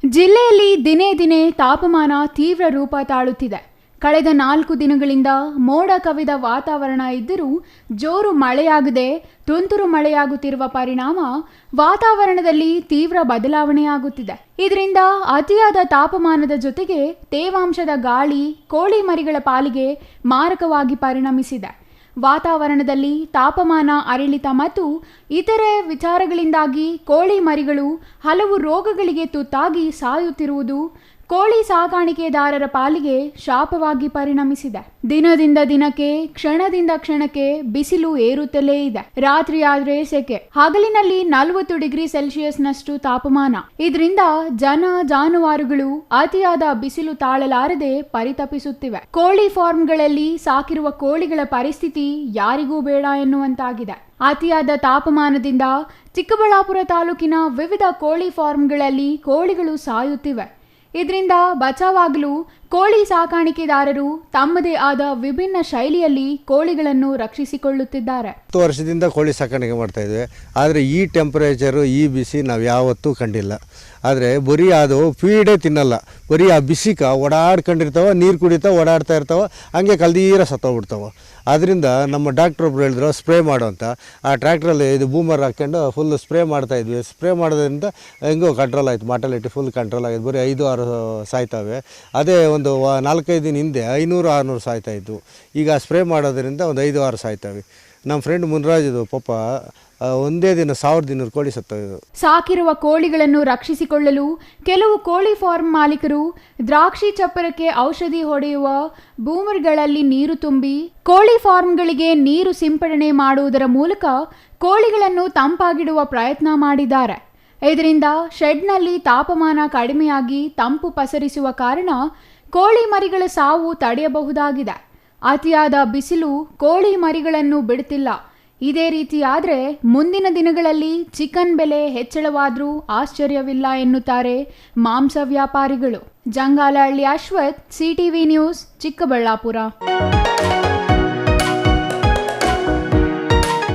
ಜಿಲ್ಲೆಯಲ್ಲಿ ದಿನೇ ದಿನೇ ತಾಪಮಾನ ತೀವ್ರ ರೂಪ ತಾಳುತ್ತಿದೆ. ಕಳೆದ 4 ದಿನಗಳಿಂದ ಮೋಡ ಕವಿದ ವಾತಾವರಣ ಇದ್ದರೂ ಜೋರು ಮಳೆಯಾಗದೆ ತುಂತುರು ಮಳೆಯಾಗುತ್ತಿರುವ ಪರಿಣಾಮ ವಾತಾವರಣದಲ್ಲಿ ತೀವ್ರ ಬದಲಾವಣೆಯಾಗುತ್ತಿದೆ. ಇದರಿಂದ ಅತಿಯಾದ ತಾಪಮಾನದ ಜೊತೆಗೆ ತೇವಾಂಶದ ಗಾಳಿ ಕೋಳಿ ಮರಿಗಳ ಪಾಲಿಗೆ ಮಾರಕವಾಗಿ ಪರಿಣಮಿಸಿದೆ. ವಾತಾವರಣದಲ್ಲಿ ತಾಪಮಾನ ಅರಿಳಿತ ಮತ್ತು ಇತರೆ ವಿಚಾರಗಳಿಂದಾಗಿ ಕೋಳಿ ಮರಿಗಳು ಹಲವು ರೋಗಗಳಿಗೆ ತುತ್ತಾಗಿ ಸಾಯುತ್ತಿರುವುದು ಕೋಳಿ ಸಾಕಾಣಿಕೆದಾರರ ಪಾಲಿಗೆ ಶಾಪವಾಗಿ ಪರಿಣಮಿಸಿದೆ. ದಿನದಿಂದ ದಿನಕ್ಕೆ ಕ್ಷಣದಿಂದ ಕ್ಷಣಕ್ಕೆ ಬಿಸಿಲು ಏರುತ್ತಲೇ ಇದೆ. ರಾತ್ರಿಯಾದ್ರೆ ಸೆಕೆ, ಹಗಲಿನಲ್ಲಿ 40 ಡಿಗ್ರಿ ಸೆಲ್ಸಿಯಸ್ನಷ್ಟು ತಾಪಮಾನ. ಇದರಿಂದ ಜನ ಜಾನುವಾರುಗಳು ಅತಿಯಾದ ಬಿಸಿಲು ತಾಳಲಾರದೆ ಪರಿತಪಿಸುತ್ತಿವೆ. ಕೋಳಿ ಫಾರ್ಮ್ಗಳಲ್ಲಿ ಸಾಕಿರುವ ಕೋಳಿಗಳ ಪರಿಸ್ಥಿತಿ ಯಾರಿಗೂ ಬೇಡ ಎನ್ನುವಂತಾಗಿದೆ. ಅತಿಯಾದ ತಾಪಮಾನದಿಂದ ಚಿಕ್ಕಬಳ್ಳಾಪುರ ತಾಲೂಕಿನ ವಿವಿಧ ಕೋಳಿ ಫಾರ್ಮ್ಗಳಲ್ಲಿ ಕೋಳಿಗಳು ಸಾಯುತ್ತಿವೆ. ಇದರಿಂದ ಬಚಾವಾಗಲು ಕೋಳಿ ಸಾಕಾಣಿಕೆದಾರರು ತಮ್ಮದೇ ಆದ ವಿಭಿನ್ನ ಶೈಲಿಯಲ್ಲಿ ಕೋಳಿಗಳನ್ನು ರಕ್ಷಿಸಿಕೊಳ್ಳುತ್ತಿದ್ದಾರೆ. 10 ವರ್ಷದಿಂದ ಕೋಳಿ ಸಾಕಾಣಿಕೆ ಮಾಡ್ತಾ ಇದ್ವಿ. ಆದರೆ ಈ ಟೆಂಪರೇಚರು, ಈ ಬಿಸಿ ನಾವು ಯಾವತ್ತೂ ಕಂಡಿಲ್ಲ. ಆದರೆ ಬರೀ ಅದು ಫೀಡೇ ತಿನ್ನಲ್ಲ, ಬರೀ ಆ ಬಿಸಿಕ ಓಡಾಡ್ಕೊಂಡಿರ್ತಾವೆ, ನೀರು ಕುಡಿತಾವೆ, ಓಡಾಡ್ತಾ ಇರ್ತಾವೆ, ಹಂಗೆ ಕಲ್ದೀರ ಸತ್ತೋಗ್ಬಿಡ್ತಾವೆ. ಆದ್ದರಿಂದ ನಮ್ಮ ಡಾಕ್ಟ್ರ್ ಒಬ್ರು ಹೇಳಿದ್ರು ಸ್ಪ್ರೇ ಮಾಡು ಅಂತ. ಆ ಟ್ರ್ಯಾಕ್ಟ್ರಲ್ಲಿ ಇದು ಬೂಮರ್ ಹಾಕ್ಕೊಂಡು ಫುಲ್ ಸ್ಪ್ರೇ ಮಾಡ್ತಾಯಿದ್ವಿ. ಸ್ಪ್ರೇ ಮಾಡೋದ್ರಿಂದ ಹೆಂಗೋ ಕಂಟ್ರೋಲ್ ಆಯಿತು, ಮಾರ್ಟಾಲಿಟಿ ಫುಲ್ ಕಂಟ್ರೋಲ್ ಆಗಿದೆ. ಬರೀ 5-6 ಸಾಯ್ತವೆ. ಅದೇ ಒಂದು 4-5 ದಿನ ಹಿಂದೆ 500-600 ಸಾಯ್ತಾಯಿತ್ತು. ಈಗ ಸ್ಪ್ರೇ ಮಾಡೋದ್ರಿಂದ ಒಂದು 5-6 ಸಾಯ್ತವೆ. ನಮ್ಮ ಫ್ರೆಂಡ್ ಮುನ್ರಾಜದು ಪಾಪ ಒಂದೇ ದಿನ 1200 ಕೋಳಿ ಸತ್ತೋದು. ಸಾಕಿರುವ ಕೋಳಿಗಳನ್ನು ರಕ್ಷಿಸಿಕೊಳ್ಳಲು ಕೆಲವು ಕೋಳಿ ಫಾರ್ಮ್ ಮಾಲೀಕರು ದ್ರಾಕ್ಷಿ ಚಪ್ಪರಕ್ಕೆ ಔಷಧಿ ಹೊಡೆಯುವ ಬೂಮರ್ಗಳಲ್ಲಿ ನೀರು ತುಂಬಿ ಕೋಳಿ ಫಾರ್ಮ್ಗಳಿಗೆ ನೀರು ಸಿಂಪಡಣೆ ಮಾಡುವುದರ ಮೂಲಕ ಕೋಳಿಗಳನ್ನು ತಂಪಾಗಿಡುವ ಪ್ರಯತ್ನ ಮಾಡಿದ್ದಾರೆ. ಇದರಿಂದ ಶೆಡ್ನಲ್ಲಿ ತಾಪಮಾನ ಕಡಿಮೆಯಾಗಿ ತಂಪು ಪಸರಿಸುವ ಕಾರಣ ಕೋಳಿ ಮರಿಗಳ ಸಾವು ತಡೆಯಬಹುದಾಗಿದೆ. ಅತಿಯಾದ ಬಿಸಿಲು ಕೋಳಿ ಮರಿಗಳನ್ನು ಬಿಡುತ್ತಿಲ್ಲ. ಇದೇ ರೀತಿಯಾದರೆ ಮುಂದಿನ ದಿನಗಳಲ್ಲಿ ಚಿಕನ್ ಬೆಲೆ ಹೆಚ್ಚಳವಾದರೂ ಆಶ್ಚರ್ಯವಿಲ್ಲ ಎನ್ನುತ್ತಾರೆ ಮಾಂಸ ವ್ಯಾಪಾರಿಗಳು. Jangalahalli Ashwath, CTV news, Chikkaballapur.